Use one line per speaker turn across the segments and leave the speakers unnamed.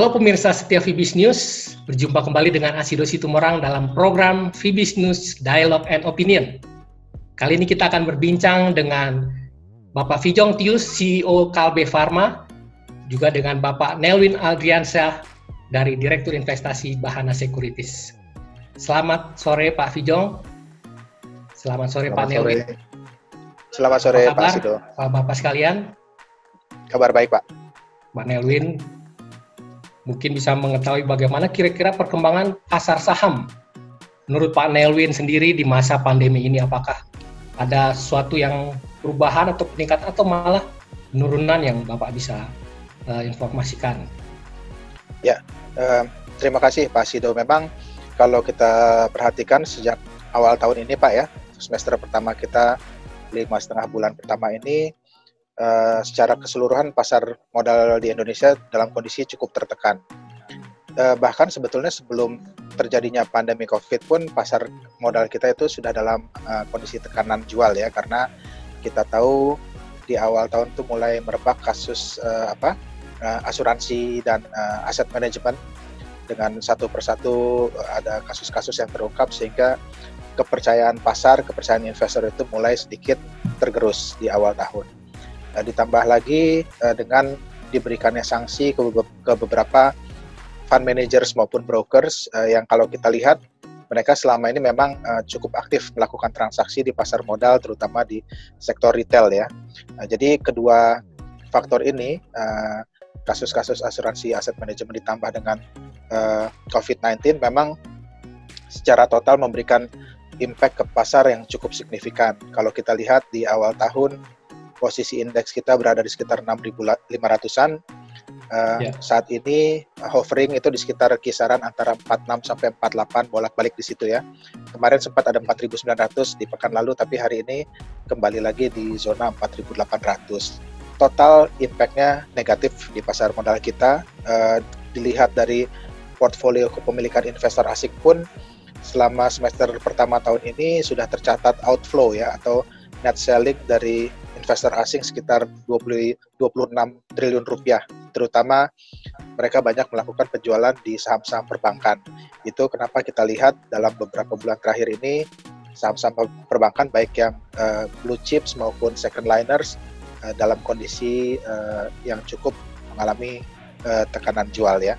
Halo pemirsa setia Fibis News, berjumpa kembali dengan Asido Situmorang dalam program Fibis News Dialogue and Opinion. Kali ini kita akan berbincang dengan Bapak Fijong Tius, CEO Kalbe Pharma, juga dengan Bapak Nelwin Aldriansyah dari Direktur Investasi Bahana Securities. Selamat sore Pak Fijong. Selamat sore Pak Nelwin.
Selamat sore Pak Asido.
Bapak sekalian.
Kabar baik Pak.
Pak Nelwin mungkin bisa mengetahui bagaimana kira-kira perkembangan pasar saham menurut Pak Nelwin sendiri di masa pandemi ini. Apakah ada sesuatu yang perubahan atau peningkatan atau malah penurunan yang Bapak bisa informasikan?
Ya, terima kasih Pak Sido. Memang kalau kita perhatikan sejak awal tahun ini Pak ya, semester pertama kita 5,5 bulan pertama ini, secara keseluruhan pasar modal di Indonesia dalam kondisi cukup tertekan. Bahkan sebetulnya sebelum terjadinya pandemi COVID pun pasar modal kita itu sudah dalam kondisi tekanan jual ya, karena kita tahu di awal tahun itu mulai merebak kasus asuransi dan aset manajemen, dengan satu persatu ada kasus-kasus yang terungkap sehingga kepercayaan pasar, kepercayaan investor itu mulai sedikit tergerus di awal tahun. Ditambah lagi dengan diberikannya sanksi ke beberapa fund managers maupun brokers yang kalau kita lihat mereka selama ini memang cukup aktif melakukan transaksi di pasar modal, terutama di sektor retail ya. Jadi kedua faktor ini, kasus-kasus asuransi aset manajemen ditambah dengan COVID-19 memang secara total memberikan impact ke pasar yang cukup signifikan. Kalau kita lihat di awal tahun posisi indeks kita berada di sekitar 6.500-an. Saat ini hovering itu di sekitar kisaran antara 46 sampai 48, bolak-balik di situ ya. Kemarin sempat ada 4.900 di pekan lalu, tapi hari ini kembali lagi di zona 4.800. Total impact-nya negatif di pasar modal kita. Dilihat dari portfolio kepemilikan investor asing pun selama semester pertama tahun ini sudah tercatat outflow ya, atau net selling dari investor asing sekitar 26 triliun rupiah, terutama mereka banyak melakukan penjualan di saham-saham perbankan. Itu kenapa kita lihat dalam beberapa bulan terakhir ini saham-saham perbankan baik yang blue chips maupun second liners dalam kondisi yang cukup mengalami tekanan jual ya.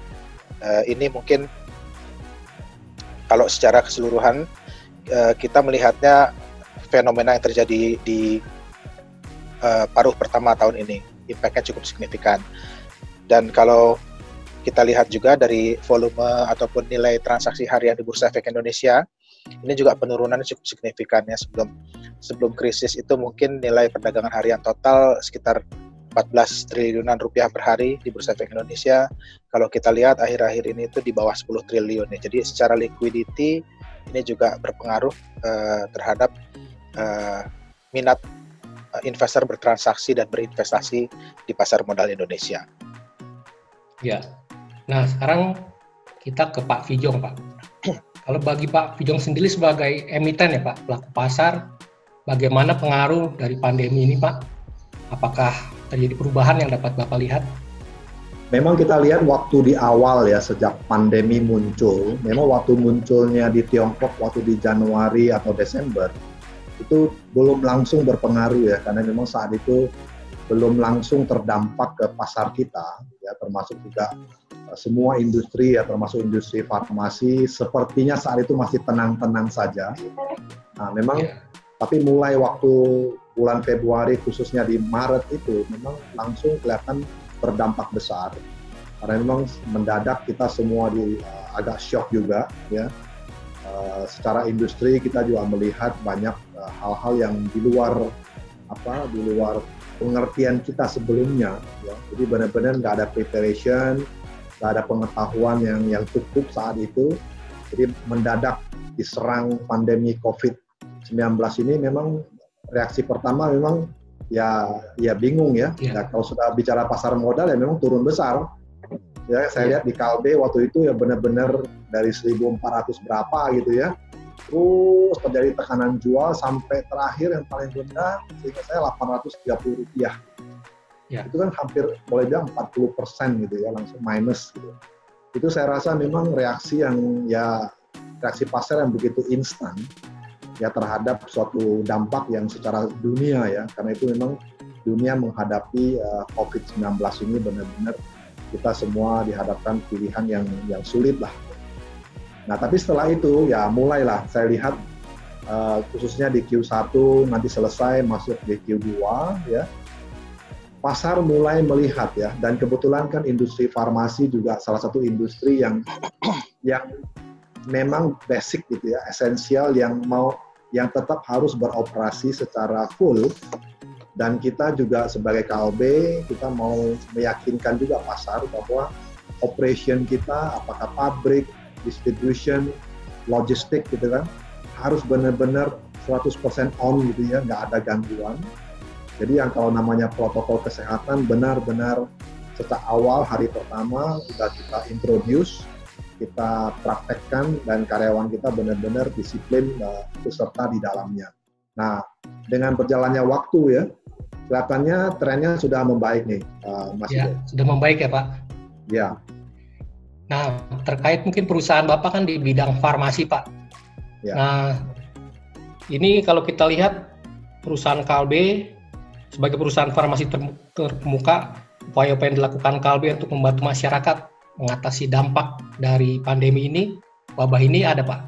Ini mungkin kalau secara keseluruhan kita melihatnya fenomena yang terjadi di paruh pertama tahun ini, impact-nya cukup signifikan. Dan kalau kita lihat juga dari volume ataupun nilai transaksi harian di Bursa Efek Indonesia, ini juga penurunannya cukup signifikan ya. Sebelum krisis itu mungkin nilai perdagangan harian total sekitar 14 triliunan rupiah per hari di Bursa Efek Indonesia. Kalau kita lihat akhir-akhir ini itu di bawah 10 triliun ya. Jadi secara liquidity ini juga berpengaruh terhadap minat investor bertransaksi dan berinvestasi di pasar modal Indonesia.
Ya, nah sekarang kita ke Pak Fijong Pak. Kalau bagi Pak Fijong sendiri sebagai emiten ya Pak, pelaku pasar, bagaimana pengaruh dari pandemi ini Pak? Apakah terjadi perubahan yang dapat Bapak lihat?
Memang kita lihat waktu di awal ya, sejak pandemi muncul, memang waktu munculnya di Tiongkok waktu di Januari atau Desember, itu belum langsung berpengaruh ya, karena memang saat itu belum langsung terdampak ke pasar kita ya, termasuk juga semua industri ya, termasuk industri farmasi sepertinya saat itu masih tenang-tenang saja. Nah memang tapi mulai waktu bulan Februari khususnya di Maret itu memang langsung kelihatan berdampak besar, karena memang mendadak kita semua agak shock juga ya. Secara industri kita juga melihat banyak hal-hal yang di luar pengertian kita sebelumnya ya. Jadi benar-benar nggak ada preparation, nggak ada pengetahuan yang cukup saat itu. Jadi mendadak diserang pandemi COVID-19 ini, memang reaksi pertama memang ya bingung ya. Nah, kalau sudah bicara pasar modal ya memang turun besar. Ya, saya lihat di Kalbe waktu itu ya benar-benar dari 1.400 berapa gitu ya. Terus terjadi tekanan jual sampai terakhir yang paling rendah sehingga saya Rp830.
Ya.
itu kan hampir boleh bilang 40% gitu ya, langsung minus gitu. Itu saya rasa memang reaksi pasar yang begitu instan ya terhadap suatu dampak yang secara dunia ya, karena itu memang dunia menghadapi COVID-19 ini benar-benar kita semua dihadapkan pilihan yang sulit lah. Nah, tapi setelah itu ya mulailah saya lihat khususnya di Q1 nanti selesai masuk di Q2 ya. Pasar mulai melihat ya, dan kebetulan kan industri farmasi juga salah satu industri yang memang basic gitu ya, esensial yang tetap harus beroperasi secara full. Dan kita juga sebagai KLB kita mau meyakinkan juga pasar bahwa operation kita, apakah pabrik, distribution, logistik gitu kan, harus benar-benar 100% on gitu ya, nggak ada gangguan. Jadi yang kalau namanya protokol kesehatan benar-benar sejak awal hari pertama sudah kita introduce, kita praktekkan, dan karyawan kita benar-benar disiplin beserta di dalamnya. Nah, dengan berjalannya waktu ya, kelihatannya trennya sudah membaik nih, Mas.
Ya, sudah membaik ya Pak?
Ya.
Nah, terkait mungkin perusahaan Bapak kan di bidang farmasi Pak. Ya. Nah, ini kalau kita lihat perusahaan KLB sebagai perusahaan farmasi terkemuka, upaya-upaya yang dilakukan KLB untuk membantu masyarakat mengatasi dampak dari pandemi ini, wabah ini ada Pak?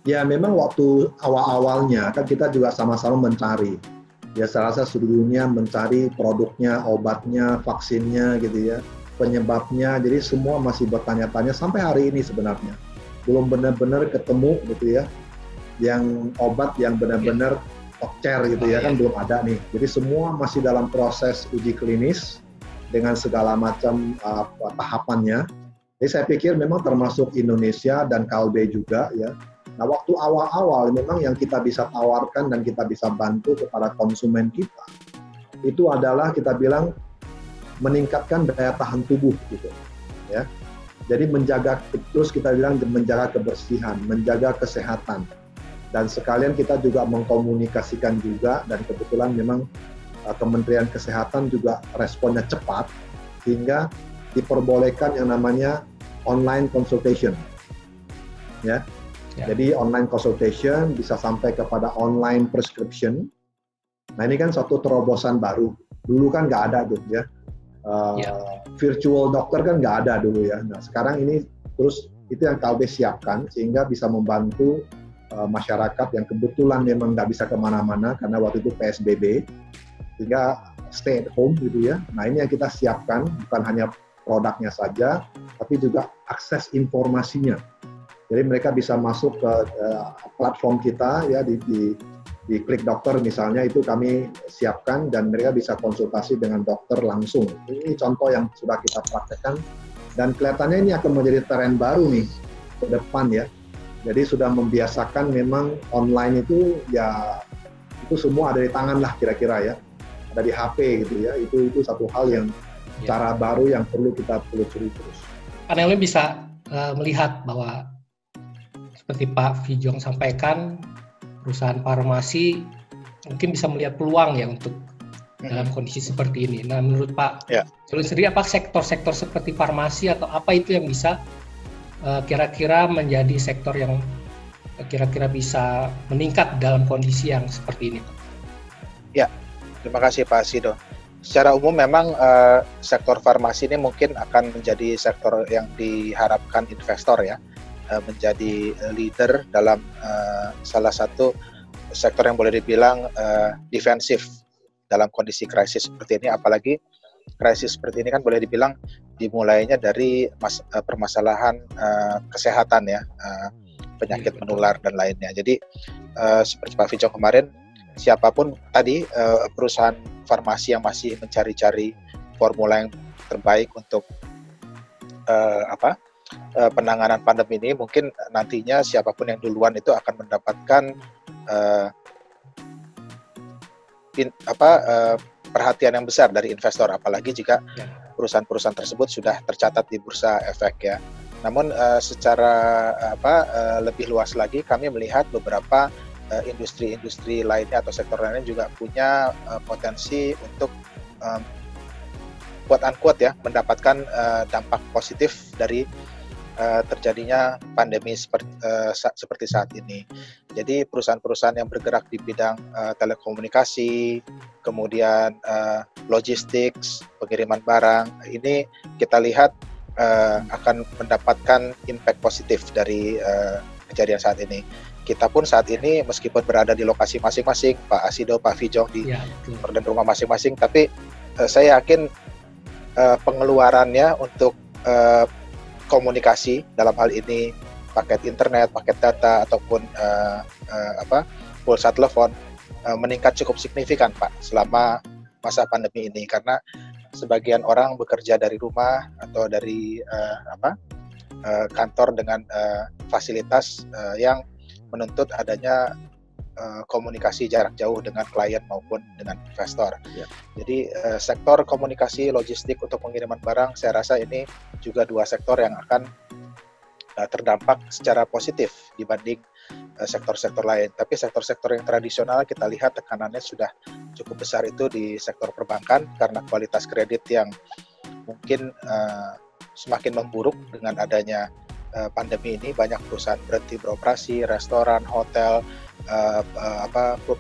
Ya, memang waktu awal-awalnya kan kita juga sama-sama mencari. Ya, saya rasa seluruh dunia mencari produknya, obatnya, vaksinnya gitu ya, penyebabnya. Jadi semua masih bertanya-tanya sampai hari ini sebenarnya. Belum benar-benar ketemu gitu ya, yang obat yang benar-benar tokcer gitu ya, kan belum ada nih. Jadi semua masih dalam proses uji klinis dengan segala macam tahapannya. Jadi saya pikir memang termasuk Indonesia dan KLB juga ya. Nah, waktu awal-awal memang yang kita bisa tawarkan dan kita bisa bantu kepada konsumen kita itu adalah kita bilang meningkatkan daya tahan tubuh gitu ya. Jadi terus kita bilang menjaga kebersihan, menjaga kesehatan. Dan sekalian kita juga mengkomunikasikan juga, dan kebetulan memang Kementerian Kesehatan juga responnya cepat, sehingga diperbolehkan yang namanya online consultation. Ya. Jadi online consultation bisa sampai kepada online prescription. Nah, ini kan suatu terobosan baru. Dulu kan nggak ada tuh ya. Virtual dokter kan nggak ada dulu ya. Nah, sekarang ini terus itu yang KLB siapkan sehingga bisa membantu masyarakat yang kebetulan memang nggak bisa kemana-mana karena waktu itu PSBB, sehingga stay at home gitu ya. Nah, ini yang kita siapkan, bukan hanya produknya saja, tapi juga akses informasinya. Jadi mereka bisa masuk ke platform kita ya, di Klik Dokter misalnya, itu kami siapkan dan mereka bisa konsultasi dengan dokter langsung. Ini contoh yang sudah kita praktekkan dan kelihatannya ini akan menjadi tren baru nih ke depan ya. Jadi sudah membiasakan memang online itu ya, itu semua ada di tangan lah kira-kira ya, ada di HP gitu ya. Itu satu hal yang cara baru yang perlu kita telusuri terus.
Panelnya bisa melihat bahwa seperti Pak Fijong sampaikan, perusahaan farmasi mungkin bisa melihat peluang ya untuk dalam kondisi seperti ini. Nah, menurut Pak Julun sendiri, apa sektor-sektor seperti farmasi atau apa itu yang bisa kira-kira menjadi sektor yang kira-kira bisa meningkat dalam kondisi yang seperti ini?
Ya, terima kasih Pak Sido. Secara umum memang sektor farmasi ini mungkin akan menjadi sektor yang diharapkan investor ya, menjadi leader dalam salah satu sektor yang boleh dibilang defensif dalam kondisi krisis seperti ini, apalagi krisis seperti ini kan boleh dibilang dimulainya dari permasalahan kesehatan ya, penyakit menular dan lainnya. Jadi seperti Pak Fijong kemarin, siapapun tadi perusahaan farmasi yang masih mencari-cari formula yang terbaik untuk penanganan pandemi ini, mungkin nantinya siapapun yang duluan itu akan mendapatkan perhatian yang besar dari investor, apalagi jika perusahaan-perusahaan tersebut sudah tercatat di bursa efek ya. Namun secara lebih luas lagi, kami melihat beberapa industri-industri lainnya atau sektor lainnya juga punya potensi untuk quote unquote ya mendapatkan dampak positif dari terjadinya pandemi seperti saat ini. Jadi perusahaan-perusahaan yang bergerak di bidang telekomunikasi, kemudian logistik, pengiriman barang, ini kita lihat akan mendapatkan impact positif dari kejadian saat ini. Kita pun saat ini meskipun berada di lokasi masing-masing, Pak Asido, Pak Fijong di dan rumah masing-masing, tapi saya yakin pengeluarannya untuk komunikasi dalam hal ini paket internet, paket data ataupun pulsa telepon meningkat cukup signifikan, Pak, selama masa pandemi ini, karena sebagian orang bekerja dari rumah atau dari kantor dengan fasilitas yang menuntut adanya komunikasi jarak jauh dengan klien maupun dengan investor. Ya. Jadi sektor komunikasi logistik untuk pengiriman barang, saya rasa ini juga dua sektor yang akan terdampak secara positif dibanding sektor-sektor lain. Tapi sektor-sektor yang tradisional kita lihat tekanannya sudah cukup besar itu di sektor perbankan karena kualitas kredit yang mungkin semakin memburuk dengan adanya pandemi ini. Banyak perusahaan berhenti beroperasi, restoran, hotel,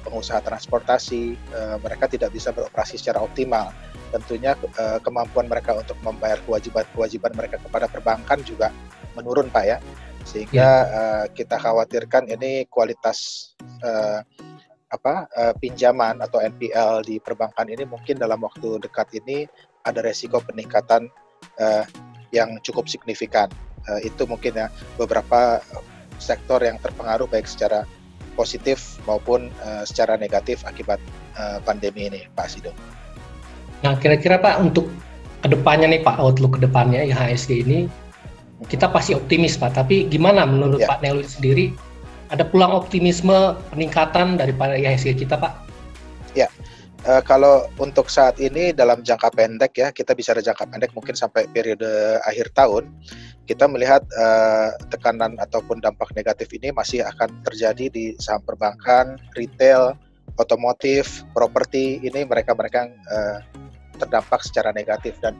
pengusaha transportasi, mereka tidak bisa beroperasi secara optimal. Tentunya kemampuan mereka untuk membayar kewajiban mereka kepada perbankan juga menurun, Pak, ya. Sehingga kita khawatirkan ini kualitas pinjaman atau NPL di perbankan ini mungkin dalam waktu dekat ini ada resiko peningkatan yang cukup signifikan. Itu mungkin ya beberapa sektor yang terpengaruh baik secara positif maupun secara negatif akibat pandemi ini, Pak Sido.
Nah, kira-kira Pak untuk kedepannya nih Pak, outlook kedepannya IHSG ini kita pasti optimis Pak, tapi gimana menurut Pak Neil sendiri, ada peluang optimisme peningkatan daripada IHSG kita, Pak?
Ya, kalau untuk saat ini dalam jangka pendek ya, kita bicara jangka pendek mungkin sampai periode akhir tahun, kita melihat tekanan ataupun dampak negatif ini masih akan terjadi di saham perbankan, retail, otomotif, properti. Ini mereka yang terdampak secara negatif dan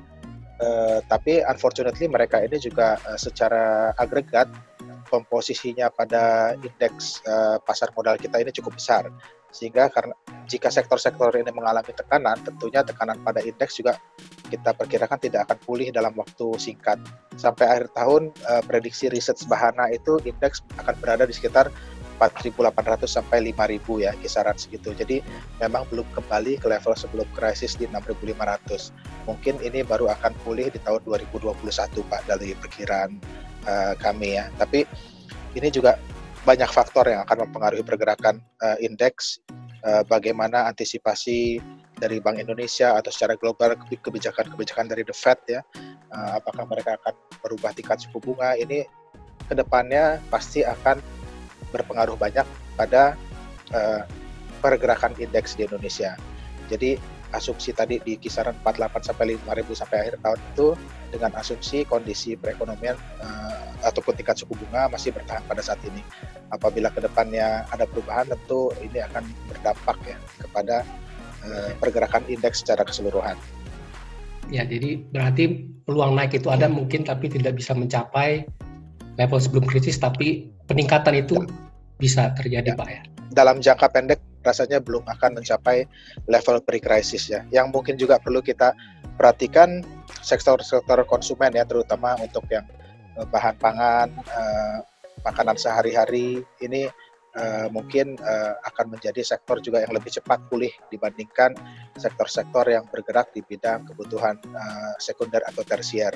tapi unfortunately mereka ini juga secara agregat komposisinya pada indeks pasar modal kita ini cukup besar, sehingga karena jika sektor-sektor ini mengalami tekanan, tentunya tekanan pada indeks juga kita perkirakan tidak akan pulih dalam waktu singkat. Sampai akhir tahun prediksi riset Bahana itu indeks akan berada di sekitar 4.800 sampai 5.000 ya, kisaran segitu. Jadi memang belum kembali ke level sebelum krisis di 6.500. Mungkin ini baru akan pulih di tahun 2021 Pak dari perkiraan kami ya. Tapi ini juga banyak faktor yang akan mempengaruhi pergerakan indeks. Bagaimana antisipasi dari Bank Indonesia atau secara global kebijakan dari The Fed ya. Apakah mereka akan berubah tingkat suku bunga, ini kedepannya pasti akan berpengaruh banyak pada pergerakan indeks di Indonesia. Jadi asumsi tadi di kisaran 48 sampai 5.000 sampai akhir tahun itu dengan asumsi kondisi perekonomian ataupun tingkat suku bunga masih bertahan pada saat ini. Apabila kedepannya ada perubahan, tentu ini akan berdampak ya kepada pergerakan indeks secara keseluruhan.
Ya, jadi berarti peluang naik itu ada mungkin, tapi tidak bisa mencapai level sebelum krisis, tapi peningkatan itu bisa terjadi Pak ya.
Dalam jangka pendek rasanya belum akan mencapai level pre-krisis ya. Yang mungkin juga perlu kita perhatikan sektor-sektor konsumen ya, terutama untuk yang bahan pangan, makanan sehari-hari ini mungkin akan menjadi sektor juga yang lebih cepat pulih dibandingkan sektor-sektor yang bergerak di bidang kebutuhan sekunder atau tersier.